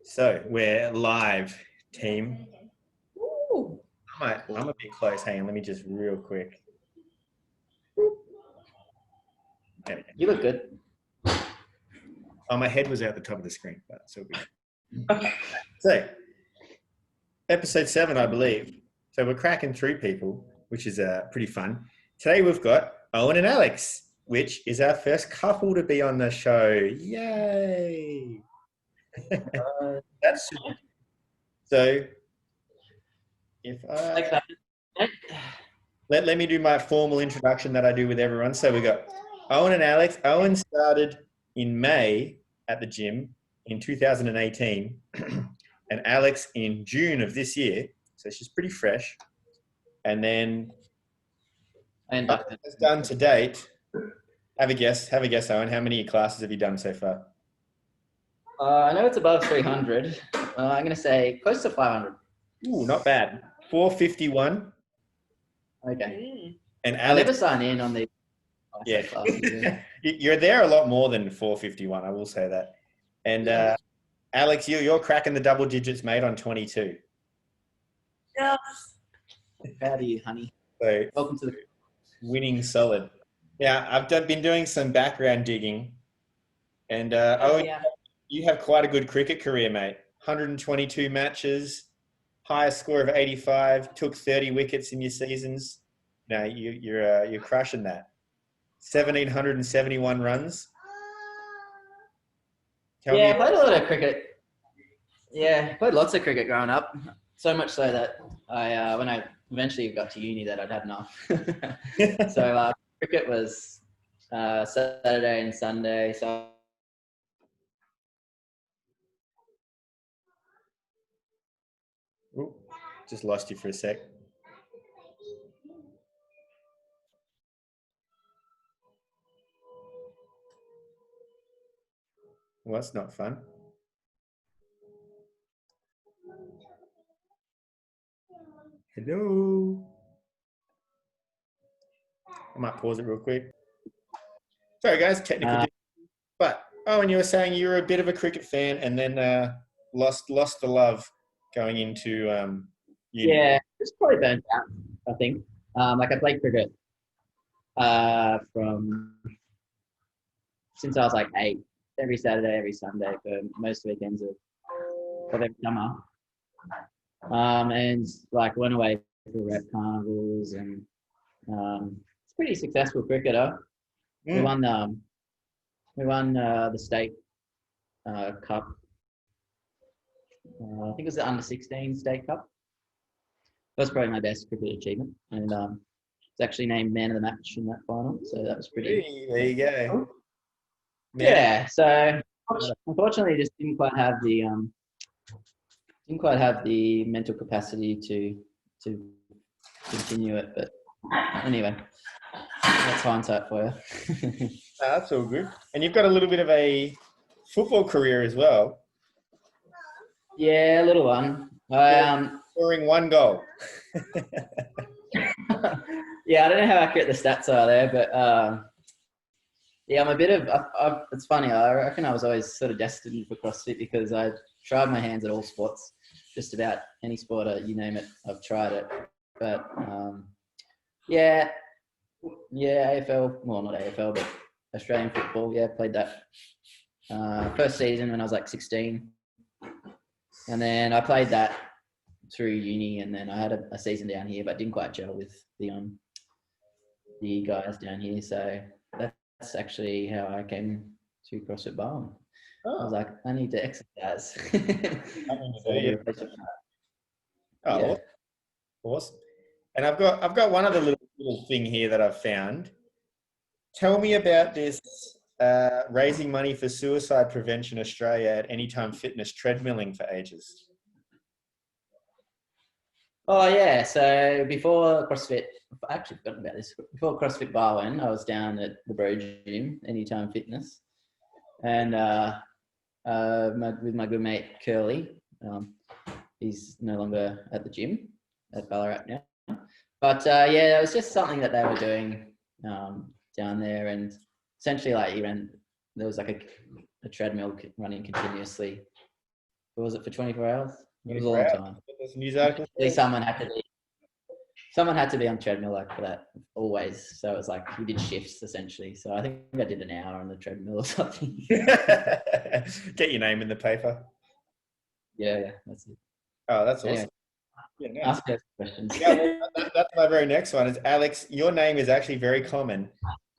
So we're live, team. Ooh. I'm a bit close. Hang on, let me just real quick. There we go. You look good. Oh, my head was out the top of the screen, but it's all good. So, episode 7, I believe. So we're cracking through people, which is pretty fun. Today we've got Owen and Alex, which is our first couple to be on the show. Yay! That's so. If Like that. let me do my formal introduction that I do with everyone. So we got Owen and Alex. Owen started in May at the gym in 2018, and Alex in June of this year. So she's pretty fresh. And then And has done to date. Have a guess, Owen. How many classes have you done so far? I know it's above 300. I'm going to say close to 500. Ooh, not bad. 451. Okay. And I Alex, never sign in on the yeah, classes. you're there a lot more than 451. I will say that. And Alex, you're cracking the double digits, mate, on 22. Yeah. How do you, honey? So Welcome to the winning solid. Yeah, I've been doing some background digging, and Owen, you have quite a good cricket career, mate. 122 matches, highest score of 85. Took 30 wickets in your seasons. No, you're crushing that. 1,771 runs. Tell me I played a lot of cricket. Yeah, I played lots of cricket growing up. So much so that when I eventually got to uni, that I'd had enough. So cricket was Saturday and Sunday. So Ooh, just lost you for a sec. Well, that's not fun. Hello. I might pause it real quick. Sorry, guys, technical difficulties. But Owen, you were saying you were a bit of a cricket fan, and then lost the love going into uni. yeah, it's probably burnt out, I think. Like I played cricket from since I was like 8, every Saturday, every Sunday for most weekends of every summer. And like went away for rep carnivals and it's a pretty successful cricketer. We won the state cup. I think it was the under 16 state cup. That was probably my best cricket achievement, and it's actually named man of the match in that final. So that was pretty. Hey, there you go. Yeah. So unfortunately, just didn't quite have the mental capacity to continue it. But anyway, that's hindsight for you. That's all good. And you've got a little bit of a football career as well. Yeah, a little one. Scoring 1 goal. Yeah, I don't know how accurate the stats are there, but yeah, I'm a bit of. It's funny. I reckon I was always sort of destined for CrossFit because I tried my hands at all sports, just about any sport, you name it, I've tried it. But yeah, AFL. Well, not AFL, but Australian football. Yeah, played that first season when I was like 16, and then I played that through uni, and then I had a season down here, but didn't quite gel with the guys down here. So that's actually how I came to CrossFit Barwon. Oh. I was like, I need to exercise. Oh, awesome! And I've got one other little thing here that I've found. Tell me about this raising money for Suicide Prevention Australia at Anytime Fitness treadmilling for ages. Oh yeah, so before CrossFit, I actually forgotten about this. Before CrossFit Barwon, I was down at the Bro Gym, Anytime Fitness, and with my good mate Curly. He's no longer at the gym at Ballarat now, but yeah, it was just something that they were doing down there, and essentially like there was like a treadmill running continuously Or was it for 24 hours? It was a 24 long hours. time. There's a news article. At least someone had to be on treadmill like for that always. So it was like we did shifts essentially. So I think I did an hour on the treadmill or something. Get your name in the paper. Yeah, that's it. Oh, that's awesome. Anyway, Yeah, nice. ask those questions. Yeah, well, that's my very next one. Is Alex? Your name is actually very common,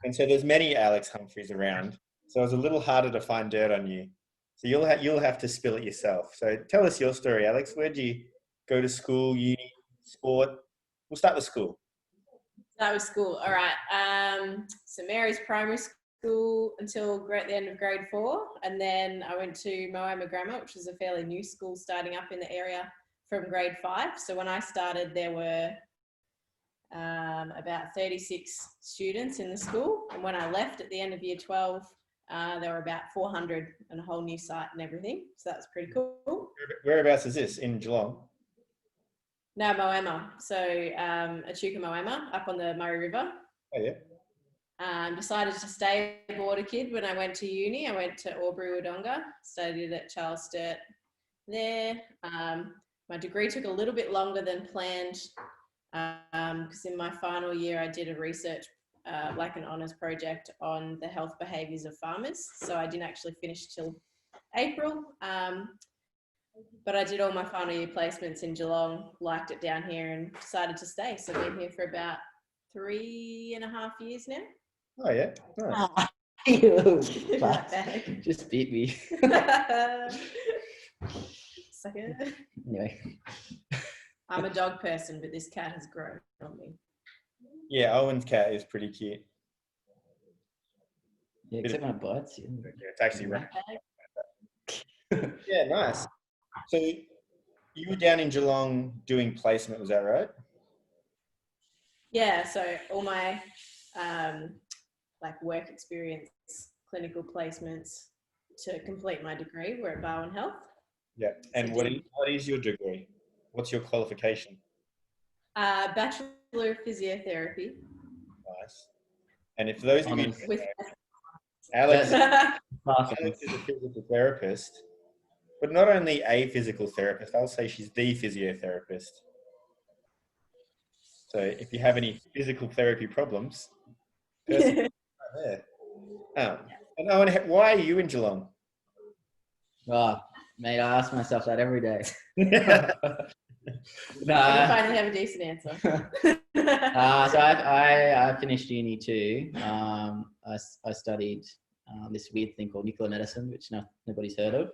and so there's many Alex Humphreys around. So it's a little harder to find dirt on you. So you'll have to spill it yourself. So tell us your story, Alex. Where'd you go to school, uni, sport? We'll start with school. That was school. All right. St Mary's Primary School until the end of grade 4. And then I went to Moama Grammar, which was a fairly new school starting up in the area from grade 5. So when I started, there were about 36 students in the school. And when I left at the end of year 12, there were about 400 and a whole new site and everything. So that was pretty cool. Whereabouts is this? In Geelong? No, Moama. So Echuca Moama, up on the Murray River. Oh, yeah. Decided to stay a border kid when I went to uni. I went to Albury Wodonga, studied at Charles Sturt there. My degree took a little bit longer than planned because in my final year I did a research, like an honours project on the health behaviours of farmers. So I didn't actually finish till April. But I did all my final year placements in Geelong, liked it down here and decided to stay. So I've been here for about 3.5 years now. Oh, yeah. Nice. Just beat me. Anyway. I'm a dog person, but this cat has grown on me. Yeah, Owen's cat is pretty cute. Yeah, except when it bites you. Yeah, it's actually right. Yeah, nice. So you were down in Geelong doing placement, was that right? Yeah, so all my like work experience, clinical placements to complete my degree were at Barwon Health. Yeah, and So what is your degree? What's your qualification? Bachelor of Physiotherapy. Nice. And if those of you With Alex is a Awesome. physical therapist, but not only a physical therapist, I'll say she's the physiotherapist. So if you have any physical therapy problems, person right there. And Owen, why are you in Geelong? Oh, mate, I ask myself that every day. I finally have a decent answer. So I finished uni too. I studied this weird thing called nuclear medicine, which nobody's heard of.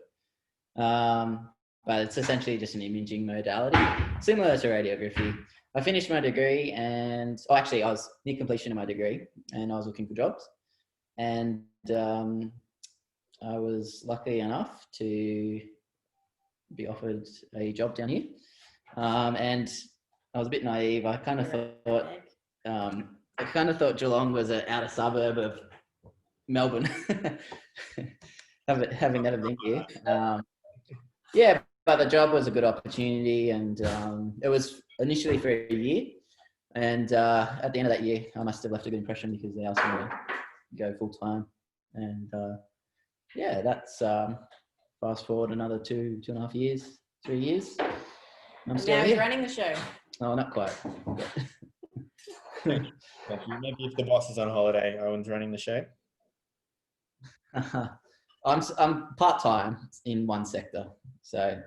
But it's essentially just an imaging modality, similar to radiography. I finished my degree and, actually I was near completion of my degree and I was looking for jobs. And I was lucky enough to be offered a job down here. And I was a bit naive. I kind of thought Geelong was an outer suburb of Melbourne. Having never been here. Yeah, but the job was a good opportunity and it was initially for a year. And at the end of that year, I must have left a good impression because they asked me to go full time. And yeah, that's fast forward another 2.5 years, 3 years. I'm And still now here. he's running the show. Oh, not quite. Thank you. Maybe if the boss is on holiday, Owen's running the show. I'm part time in one sector, so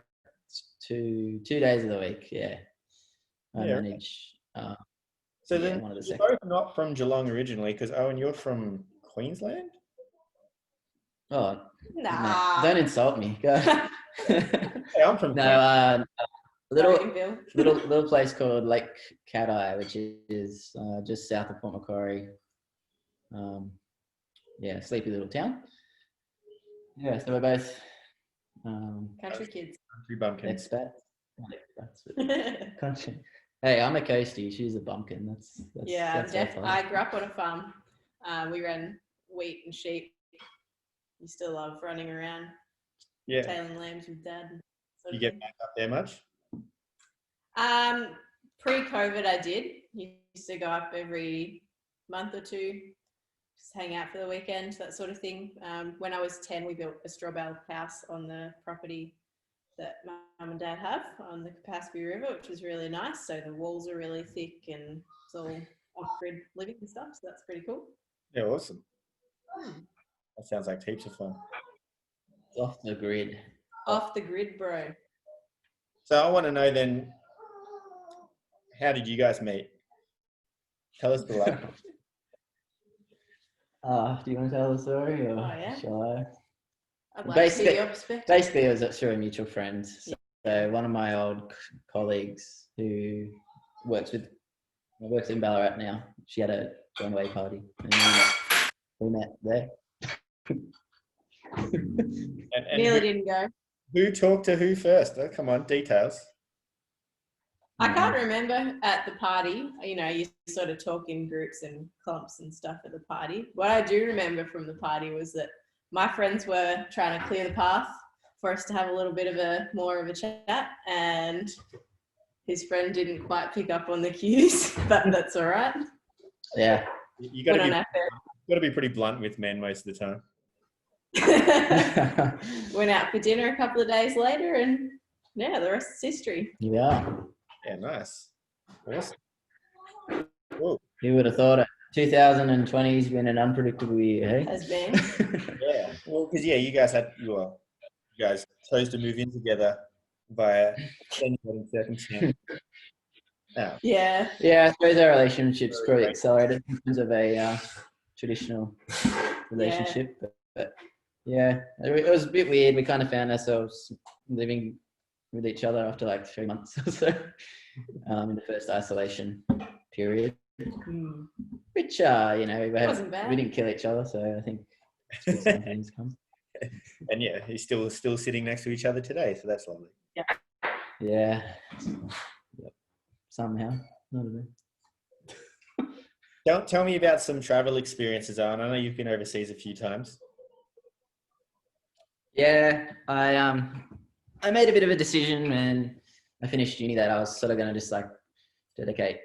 it's two days of the week. Yeah, I manage. So yeah, then one of the you're sectors. both not from Geelong originally, because Owen, you're from Queensland. Oh, Nah. don't insult me. Go. Hey, I'm from No, Brokenville. little place called Lake Cat-Eye, which is just south of Port Macquarie. Yeah, sleepy little town. Yeah, so we're both Country kids. Country bumpkins. expats. Country. Hey, I'm a coastie. She's a bumpkin. That's Yeah, that's our I grew up on a farm. We ran wheat and sheep. You still love running around, Yeah. tailing lambs with dad. You get back up there much? Pre-COVID, I did. Used to go up every month or two, just hang out for the weekend, that sort of thing. When I was 10, we built a straw bale house on the property that my mum and dad have on the Capaspy River, which was really nice. So the walls are really thick and it's all off-grid living and stuff. So that's pretty cool. Yeah, awesome. That sounds like heaps of fun. Off the grid. Off the grid, bro. So I want to know then, how did you guys meet? Tell us the life. Do you want to tell the story, or yeah. shall I? I'd like to hear your perspective. Basically, it was through a mutual friend. So one of my old colleagues who works in Ballarat now. She had a going away party, and we met there. And Nearly didn't go. who talked to who first? Oh, come on, details. I can't remember at the party. You know, you sort of talk in groups and clumps and stuff at the party. What I do remember from the party was that my friends were trying to clear the path for us to have a little bit of more of a chat, and his friend didn't quite pick up on the cues, but that's all right. Yeah. You got to be pretty blunt with men most of the time. Went out for dinner a couple of days later, and yeah, the rest is history. Yeah. Yeah, nice. Awesome. Cool. Who would have thought it? 2020's been an unpredictable year, hey? Has been. Yeah. Well, because you guys chose to move in together via extenuating circumstances. Yeah. Yeah, I suppose our relationship's probably accelerated in terms of a traditional relationship. But yeah, it was a bit weird. We kind of found ourselves living with each other after like 3 months or so in the first isolation period. Which, you know, we didn't kill each other, so I think it's good things come. And yeah, he's still sitting next to each other today, so that's lovely. Yeah. Yep. Somehow. I don't know. Tell me about some travel experiences, Owen. I know you've been overseas a few times. Yeah, I made a bit of a decision when I finished uni that I was sort of going to just like dedicate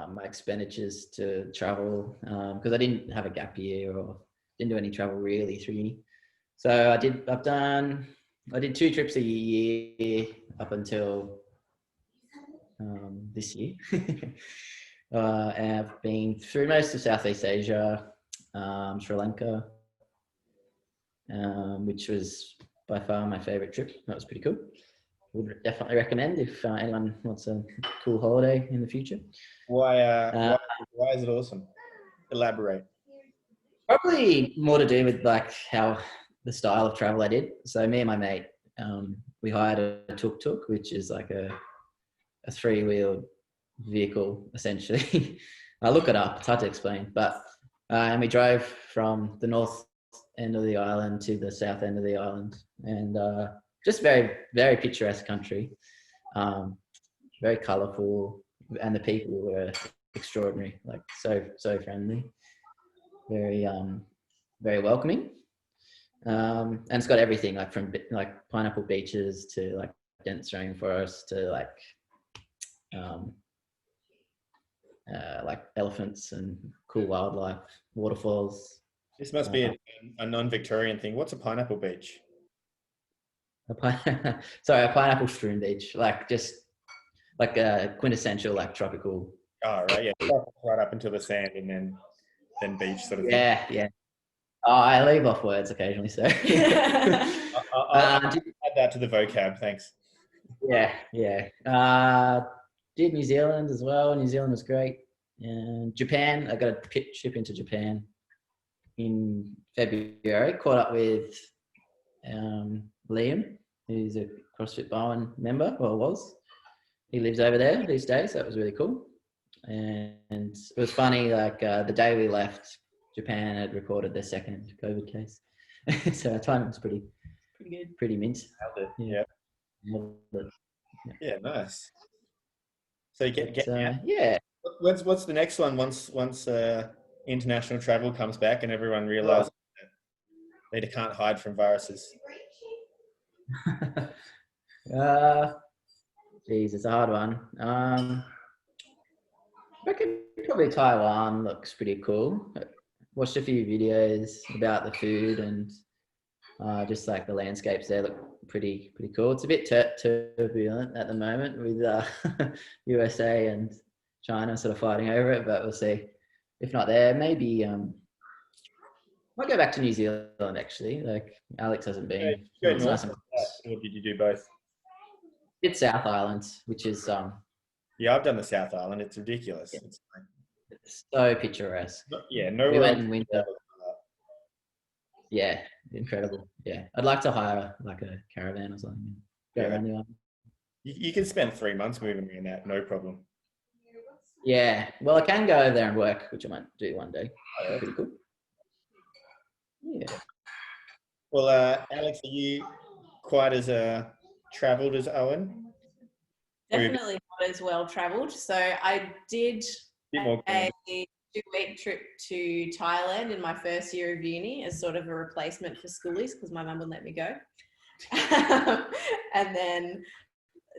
my expenditures to travel because I didn't have a gap year or didn't do any travel really through uni. So I did 2 trips a year up until this year. And I've been through most of Southeast Asia, Sri Lanka, which was by far my favorite trip. That was pretty cool. Would definitely recommend if anyone wants a cool holiday in the future. Why is it awesome? Elaborate. Probably more to do with like how the style of travel I did. So me and my mate, we hired a tuk-tuk, which is like a 3-wheeled vehicle essentially. I look it up; it's hard to explain. But and we drove from the north end of the island to the south end of the island, and just very, very picturesque country, very colourful, and the people were extraordinary, like so friendly, very very welcoming, and it's got everything like from like pineapple beaches to like dense rainforest to like elephants and cool wildlife, waterfalls. This must be a non-Victorian thing. What's a pineapple beach? A pineapple strewn beach, like just like a quintessential like tropical. Oh, right, yeah, right up until the sand and then beach sort of thing. Yeah. Oh, I leave off words occasionally, so. I'll add that to the vocab, thanks. Yeah. Did New Zealand as well. New Zealand was great. And Japan, I got a trip into Japan in February. Caught up with Liam, who's a CrossFit Bowen member, well was. He lives over there these days, so that was really cool. And it was funny, like the day we left, Japan had recorded their second COVID case. So our timing was pretty good, pretty mint. Yeah. Yeah, nice. So you get yeah. What's the next one once international travel comes back and everyone realizes that they can't hide from viruses? Geez, it's a hard one. I reckon probably Taiwan looks pretty cool. I watched a few videos about the food and Just like the landscapes there look pretty cool. It's a bit turbulent at the moment with USA and China sort of fighting over it, but we'll see. If not there, maybe might go back to New Zealand actually. Like Alex hasn't been. It's nice and close. Or did you do both? It's South Island, which is Yeah, I've done the South Island. It's ridiculous. Yeah. It's like, so picturesque. yeah, We nowhere went else. in winter. Yeah, incredible. Yeah, I'd like to hire like a caravan or something. Go Yeah. around the island. You can spend 3 months moving around that, no problem. Yeah, well, I can go over there and work, which I might do one day. That'd be pretty cool. Yeah. Well, Alex, are you quite as travelled as Owen? Definitely not as well travelled. So I did Bit more a 2-week trip to Thailand in my first year of uni as sort of a replacement for schoolies because my mum wouldn't let me go. And then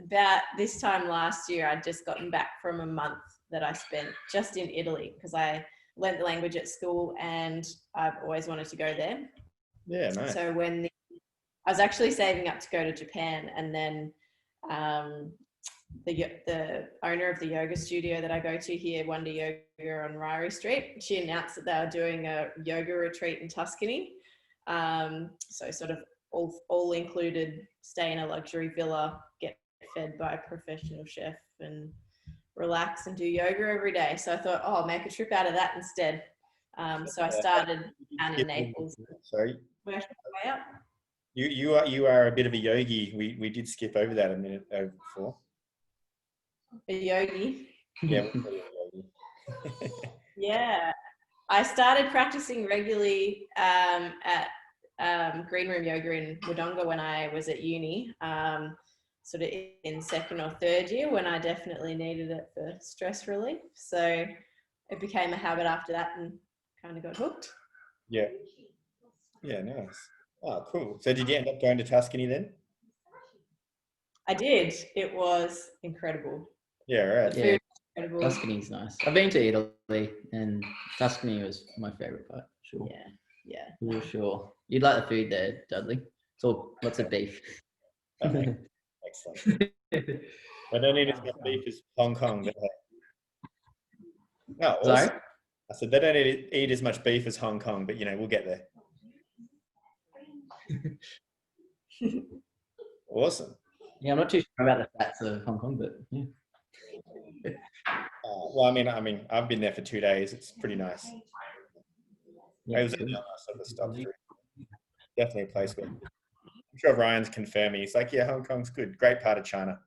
about this time last year, I'd just gotten back from a month that I spent just in Italy because I learnt the language at school and I've always wanted to go there. Yeah, nice. So I was actually saving up to go to Japan, and then the owner of the yoga studio that I go to here, Wonder Yoga on Ryrie Street, she announced that they were doing a yoga retreat in Tuscany. So sort of all included, stay in a luxury villa, get fed by a professional chef and relax and do yoga every day. So I thought, oh, I'll make a trip out of that instead. So I started down in Naples. Sorry. Where should I go up? You are a bit of a yogi. We did skip over that a minute before. A yogi. Yeah, we'll call you a yogi. Yeah. I started practicing regularly at Green Room Yoga in Wodonga when I was at uni, sort of in second or third year when I definitely needed it for stress relief. So it became a habit after that and kind of got hooked. Yeah. Yeah, nice. Oh, cool. So did you end up going to Tuscany then? I did. It was incredible. Yeah, right. The Yeah. food was incredible. Tuscany's nice. I've been to Italy, and Tuscany was my favorite part. Sure. Yeah. For sure. You'd like the food there, Dudley. It's all lots of beef. Okay. Excellent. I don't eat as much beef as Hong Kong, but no, awesome. Sorry? I said they don't eat as much beef as Hong Kong, but we'll get there. Awesome. Yeah, I'm not too sure about the fats of Hong Kong, but yeah. Well, I mean, I've been there for 2 days. It's pretty nice. Yeah, It was good. a nice sort of stop through. Definitely a place where I'm sure Ryan's confirming. He's like, yeah, Hong Kong's good. Great part of China.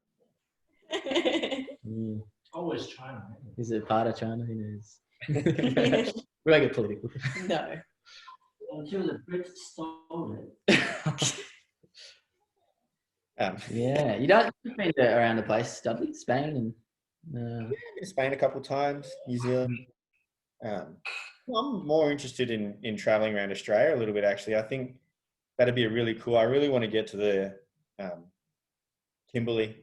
Mm. Always China. Is it part of China? Who knows? We won't get political. No. Until the Brits stole it. Yeah, you've been around the place, Dudley, Spain, and Been to Spain a couple of times, New Zealand. I'm more interested in traveling around Australia a little bit, actually. I think that'd be really cool. I really want to get to the Kimberley.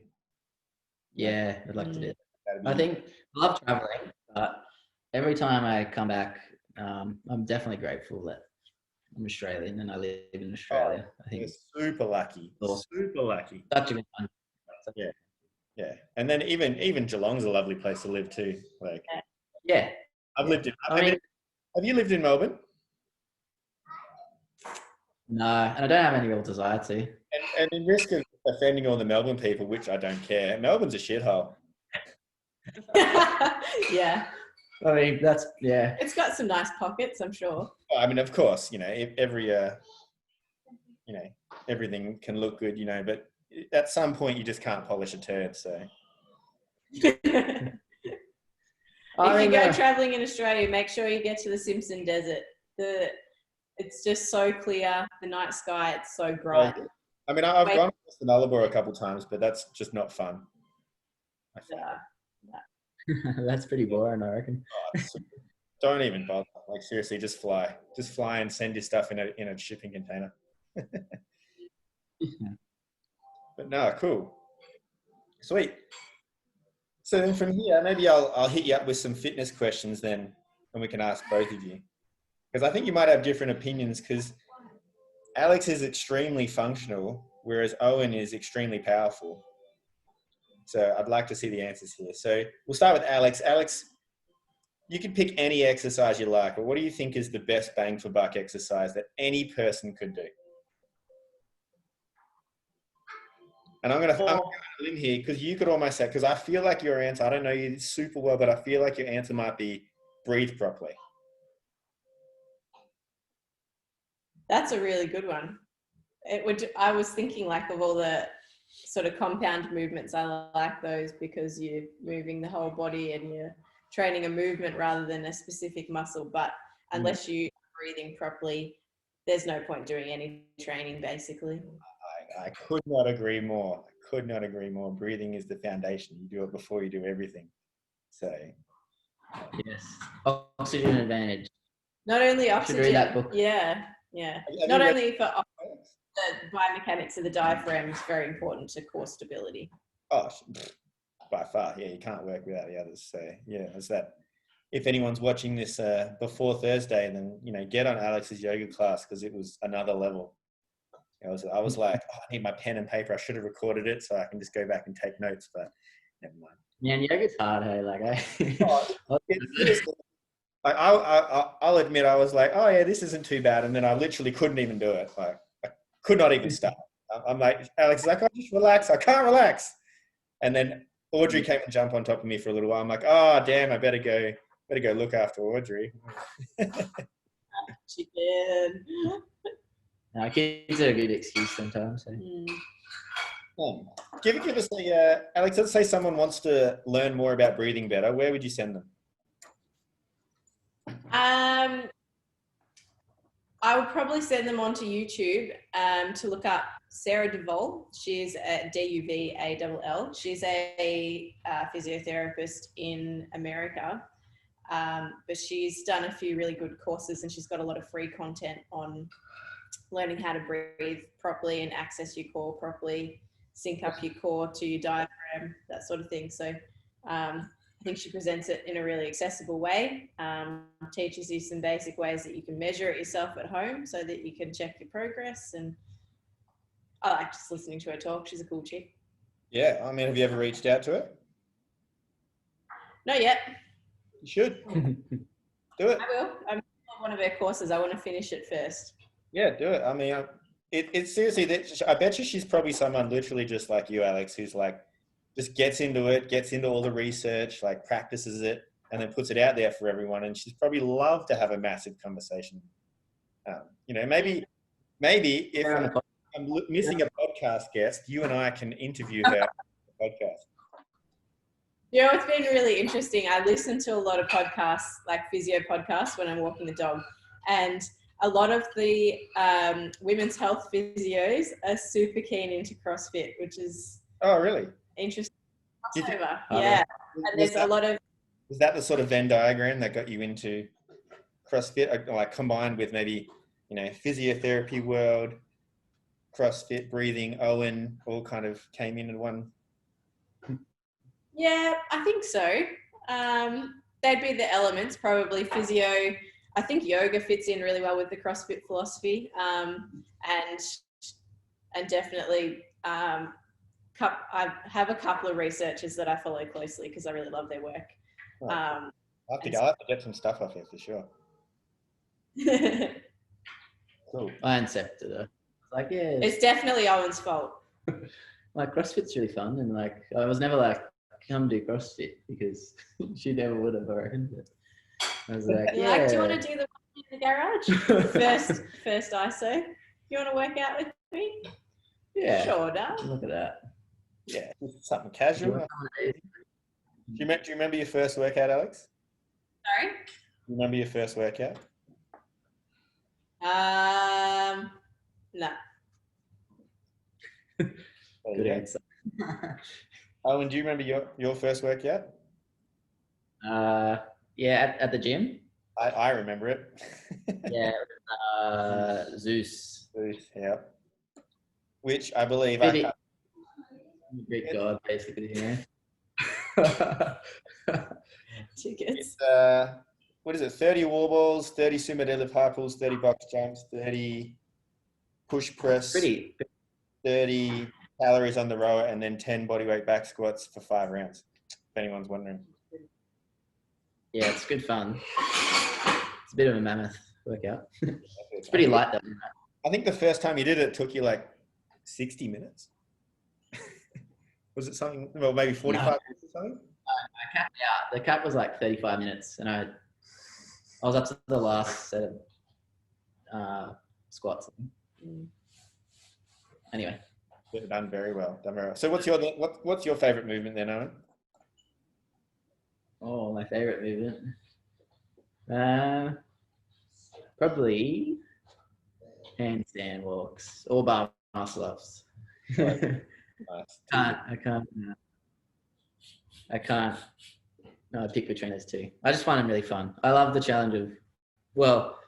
yeah, I'd like to do that. That'd be- I think I love traveling, but every time I come back, I'm definitely grateful that I'm Australian and I live in Australia. I think you're super lucky. Awesome. Super lucky. such a good one. Yeah. And then even Geelong's a lovely place to live too. Like, Yeah, I've lived in. I mean, Have you lived in Melbourne? no, and I don't have any real desire to. And in risk of offending all the Melbourne people, which I don't care, Melbourne's a shithole. Yeah. I mean, yeah. It's got some nice pockets, I'm sure. I mean, of course, every everything can look good, but at some point you just can't polish a turd. So If you go traveling in Australia, make sure you get to the Simpson Desert. It's just so clear. The night sky, it's so bright. I mean, I've gone to Nullarbor a couple of times, but that's just not fun. I think. That's pretty boring, I reckon. Don't even bother. Like, seriously, just fly and send your stuff in a shipping container. But no, cool, sweet. So then from here, maybe I'll hit you up with some fitness questions then, and we can ask both of you, because I think you might have different opinions. Because Alex is extremely functional, whereas Owen is extremely powerful. So I'd like to see the answers here. So we'll start with Alex. Alex, you can pick any exercise you like, but what do you think is the best bang for buck exercise that any person could do? And I'm going to go in here because you could almost say, because I feel like your answer, I don't know you super well, but I feel like your answer might be breathe properly. That's a really good one. I was thinking like of all the sort of compound movements. I like those because you're moving the whole body and you're training a movement rather than a specific muscle. But unless you are breathing properly, there's no point doing any training basically. I could not agree more. I could not agree more. Breathing is the foundation. You do it before you do everything. So Yes. Oxygen advantage. Not only oxygen. Read that book. Yeah. Not only for the biomechanics of the diaphragm is very important to core stability. Oh, by far. Yeah, you can't work without the others. So yeah, it's that. If anyone's watching this before Thursday, then, get on Alex's yoga class because it was another level. I was like, I need my pen and paper. I should have recorded it so I can just go back and take notes, but never mind. Man, yoga's hard, hey? I'll admit I was like, oh yeah, this isn't too bad. And then I literally couldn't even do it. Like I could not even start. I'm like, Alex is like, oh, just relax. I can't relax. And then Audrey came and jumped on top of me for a little while. I'm like, oh damn, I better go look after Audrey. She did. No, kids are a good excuse sometimes. So. Give us Alex, let's say someone wants to learn more about breathing better. Where would you send them? I would probably send them onto YouTube to look up Sarah Duvall. She's at Duvall. She's a physiotherapist in America, but she's done a few really good courses and she's got a lot of free content on learning how to breathe properly and access your core properly, sync up your core to your diaphragm, that sort of thing. So I think she presents it in a really accessible way, teaches you some basic ways that you can measure it yourself at home so that you can check your progress. And I like just listening to her talk. She's a cool chick. Yeah, I mean, have you ever reached out to her? Not yet. You should. Do it. I will. I'm on one of her courses. I want to finish it first. Yeah, do it. I mean, it's seriously, I bet you she's probably someone literally just like you, Alex, who's like, just gets into all the research, like practices it, and then puts it out there for everyone. And she's probably love to have a massive conversation. Maybe if I'm missing a podcast guest, you and I can interview her on the podcast. It's been really interesting. I listen to a lot of podcasts, like physio podcasts, when I'm walking the dog. And a lot of the women's health physios are super keen into CrossFit, which is... Oh, really? Interesting. Yeah. And there's a lot of... Was that the sort of Venn diagram that got you into CrossFit, like combined with maybe, physiotherapy world, CrossFit, breathing, Owen, all kind of came in one? Yeah, I think so. They'd be the elements, probably physio. I think yoga fits in really well with the CrossFit philosophy, and definitely I have a couple of researchers that I follow closely because I really love their work. I'll have to get some stuff off here for sure. Cool. I accepted it. Like, yeah, it's definitely Owen's fault. Like CrossFit's really fun, and like I was never like, come do CrossFit because she never would have, I reckon. But I was like, yeah. Like, do you want to do the one in the garage? first ISO. You want to work out with me? Yeah. Sure, done. Look at that. Yeah, something casual. Do you remember your first workout, Alex? Sorry? Do you remember your first workout? No. Good answer. Owen, do you remember your first workout? Yeah, at the gym. I remember it. Yeah, Zeus. Zeus, yeah. Which I believe Great God, basically, Tickets. What is it? 30 wall balls, 30 sumo deadlift high pulls, 30 box jumps, 30 push press, Pretty. 30 calories on the rower, and then 10 bodyweight back squats for 5 rounds, if anyone's wondering. Yeah, it's good fun. It's a bit of a mammoth workout. It's pretty light though. I think the first time you did it, it took you like 60 minutes. Was it something, well, maybe 45 minutes or something? I capped out. The cap was like 35 minutes, and I was up to the last set of squats. Anyway. Yeah, done very well. So what's your favorite movement then, Owen? Oh, my favorite movement. Probably handstand walks or bar muscle ups. Nice. I can't pick between those two. I just find them really fun. I love the challenge of, well,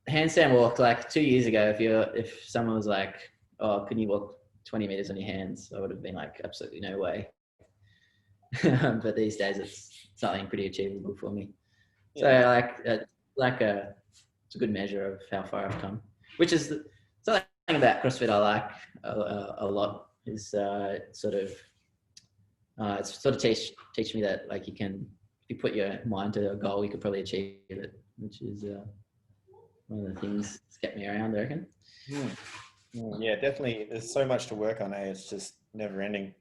handstand walk. Like 2 years ago, if someone was like, "Oh, can you walk 20 meters on your hands?" I would have been like, "Absolutely no way." But these days, it's something pretty achievable for me. Yeah. So it's a good measure of how far I've come. Which is something about CrossFit I like a lot. Is sort of teach me that like if you put your mind to a goal, you could probably achieve it, which is one of the things that's kept me around, I reckon. Yeah, definitely. There's so much to work on. It's just never ending.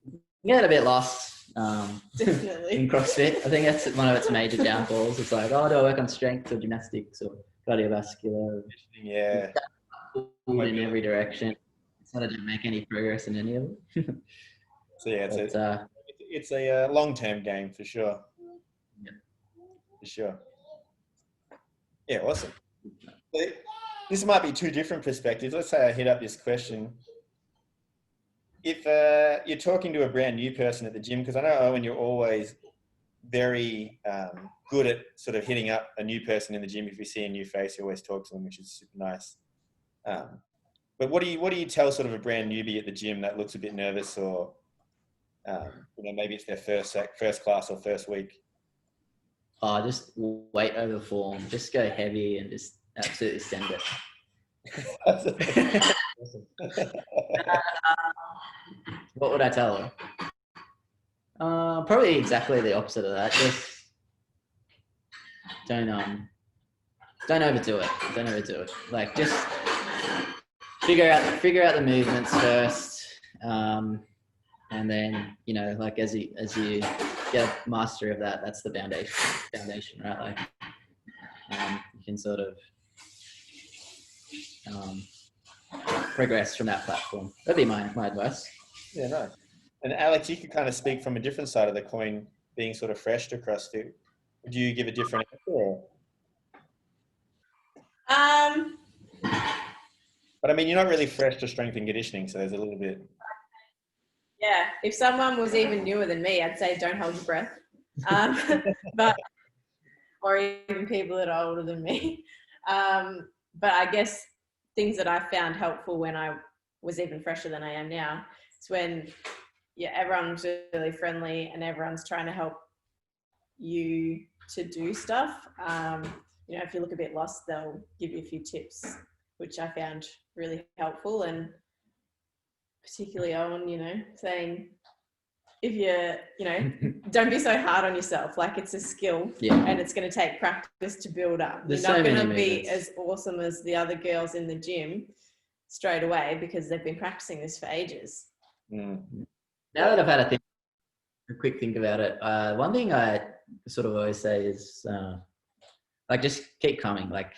You get a bit lost Definitely. in CrossFit. I think that's one of its major downfalls. It's like, oh, do I work on strength or gymnastics or cardiovascular? Yeah. Pulled in every direction. So I didn't make any progress in any of them. So yeah, But, it's a long-term game for sure. Yeah. For sure. Yeah, awesome. So this might be two different perspectives. Let's say I hit up this question. If you're talking to a brand new person at the gym, because I know, Owen, you're always very good at sort of hitting up a new person in the gym. If you see a new face, you always talk to them, which is super nice. But what do you tell sort of a brand newbie at the gym that looks a bit nervous, or maybe it's their first class or first week? Oh, just weight over form. Just go heavy and just absolutely send it. What would I tell her? Probably exactly the opposite of that. Just don't overdo it. Don't overdo it. Like just figure out the movements first, and then like as you get a mastery of that, that's the foundation, right? Like you can sort of progress from that platform. That'd be my advice. Yeah, nice. And Alex, you could kind of speak from a different side of the coin, being sort of fresh to CrossFit. Would you give a different answer? Or? But I mean, you're not really fresh to strength and conditioning, so there's a little bit. Yeah, if someone was even newer than me, I'd say don't hold your breath. Or even people that are older than me. But I guess things that I found helpful when I was even fresher than I am now is when everyone's really friendly and everyone's trying to help you to do stuff. If you look a bit lost, they'll give you a few tips, which I found really helpful. And particularly Owen, saying if don't be so hard on yourself. Like it's a skill, and it's going to take practice to build up. You're not going to be as awesome as the other girls in the gym straight away because they've been practicing this for ages. Now that I've had a quick think about it, one thing I sort of always say is like just keep coming. Like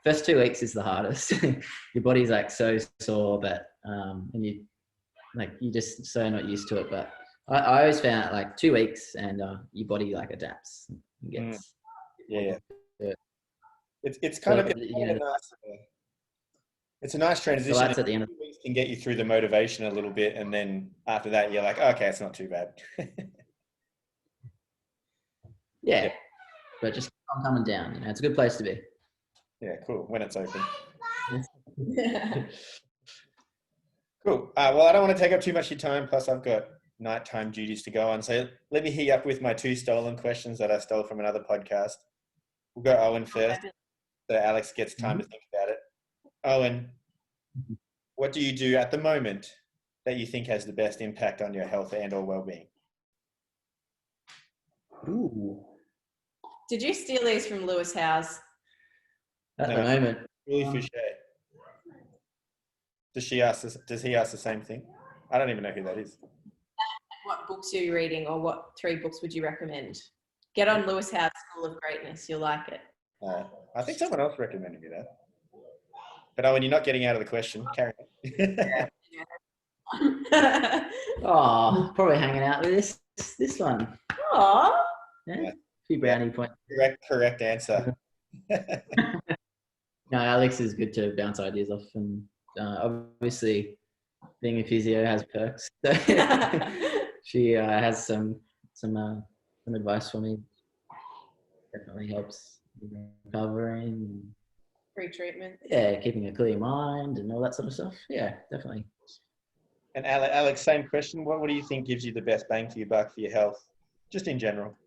first 2 weeks is the hardest. Your body's like so sore, but and you're just so not used to it. But I always found like 2 weeks and your body like adapts. It's kind of it's a nice transition. So that's at the end of 2 weeks can get you through the motivation a little bit, and then after that you're like, okay, it's not too bad. But just keep coming down. It's a good place to be. Yeah, cool. When it's open. Cool. Well, I don't want to take up too much of your time. Plus, I've got nighttime duties to go on. So let me hit you up with my 2 stolen questions that I stole from another podcast. We'll go Owen first, so Alex gets time to think about it. Owen, what do you do at the moment that you think has the best impact on your health and or well-being? Ooh. Did you steal these from Lewis House? At No. the moment. Really Fouché. Does he ask the same thing? I don't even know who that is. What books are you reading, or what 3 books would you recommend? Get on Lewis House School of Greatness. You'll like it. I think someone else recommended me that. But Owen, you're not getting out of the question. Carry on. Oh, probably hanging out with this one. Aww. Yeah. A few brownie points. Correct answer. No, Alex is good to bounce ideas off, and obviously, being a physio has perks. So she has some advice for me. Definitely helps recovering. Free treatment. Yeah, keeping a clear mind and all that sort of stuff. Yeah, definitely. And Alex, same question. What do you think gives you the best bang for your buck for your health, just in general?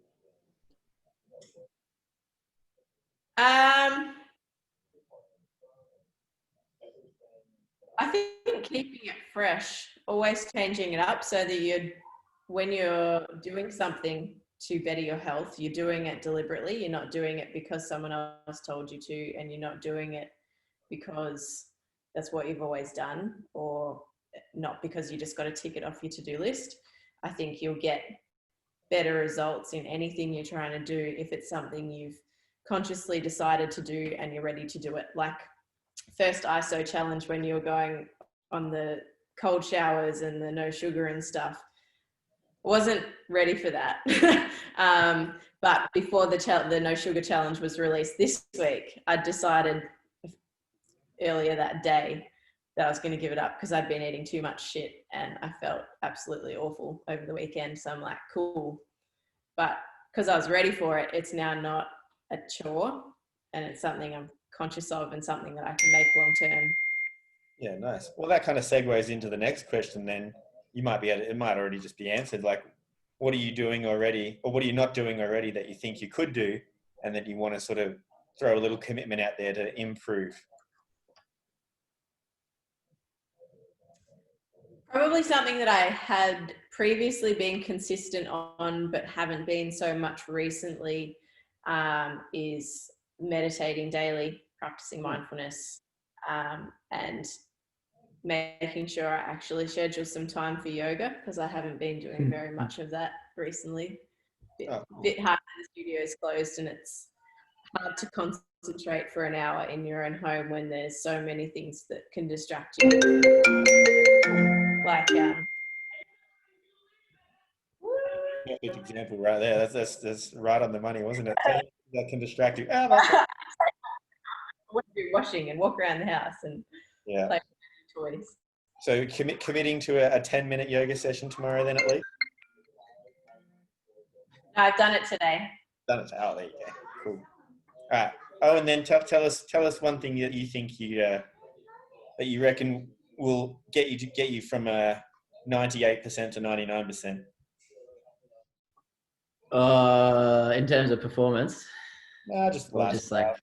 I think keeping it fresh, always changing it up so that when you're doing something to better your health, you're doing it deliberately. You're not doing it because someone else told you to, and you're not doing it because that's what you've always done, or not because you just got to tick it off your to-do list. I think you'll get better results in anything you're trying to do if it's something you've consciously decided to do and you're ready to do it. Like first ISO challenge, when you were going on the cold showers and the no sugar and stuff, wasn't ready for that. But before the no sugar challenge was released this week, I decided earlier that day that I was going to give it up because I'd been eating too much shit and I felt absolutely awful over the weekend. So I'm like, cool. But because I was ready for it, it's now not a chore, and it's something I'm conscious of and something that I can make long term. Yeah, nice. Well, that kind of segues into the next question then. It might already just be answered. Like, what are you doing already, or what are you not doing already that you think you could do, and that you want to sort of throw a little commitment out there to improve? Probably something that I had previously been consistent on, but haven't been so much recently, is meditating daily, practicing mindfulness, and making sure I actually schedule some time for yoga, because I haven't been doing very much of that recently. Bit hard when the studio's closed and it's hard to concentrate for an hour in your own home when there's so many things that can distract you. Like Perfect example right there. That's right on the money, wasn't it? That can distract you. Oh, that's it. what do washing and walk around the house and Yeah. play with toys. So committing to a 10-minute yoga session tomorrow then at least? No, I've done it today. Done it. Oh, there you go. Cool. All right. Oh, and then tell us one thing that you think that you reckon will get you from 98% to 99%. In terms of performance, No, just or just like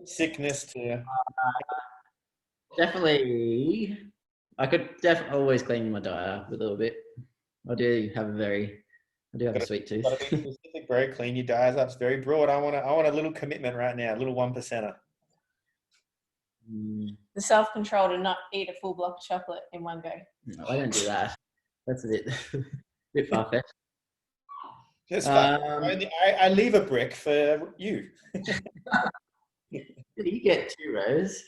sickness to. Definitely, I could always clean my diet up a little bit. I do have a sweet tooth. Got to be specific, bro. Clean your diet up. It's very broad. I want a little commitment right now. A little 1%er. The self-control to not eat a full block of chocolate in one go. No, I don't do that. That's a bit far-fetched. Just I leave a brick for you. You get 2 rows.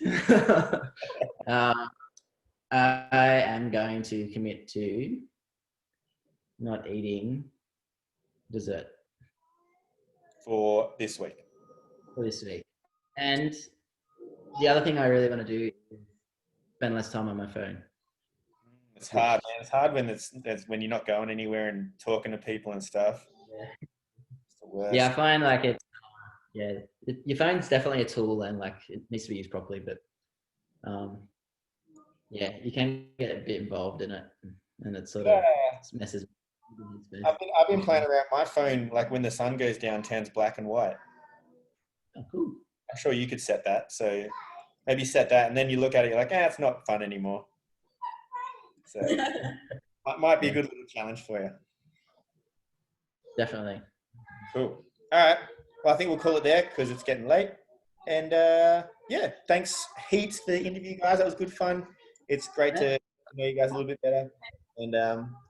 I am going to commit to not eating dessert for this week. And the other thing I really want to do is spend less time on my phone. It's hard, man. It's hard when you're not going anywhere and talking to people and stuff. Yeah. It's the worst. Yeah, I find like it's your phone's definitely a tool and like it needs to be used properly, but you can get a bit involved in it, and it sort of messes. I've been playing around my phone, like when the sun goes down, turns black and white. Oh, cool. I'm sure you could set that. So maybe set that, and then you look at it, you're like, it's not fun anymore. So might be a good little challenge for you. Definitely. Cool. All right. Well, I think we'll call it there because it's getting late. And yeah, thanks heaps for the interview, guys. That was good fun. It's great to know you guys a little bit better. And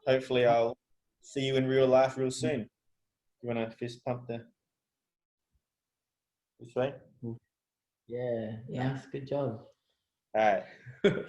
hopefully I'll see you in real life real soon. You want to fist pump this way? Yeah. Nice. Good job. All right.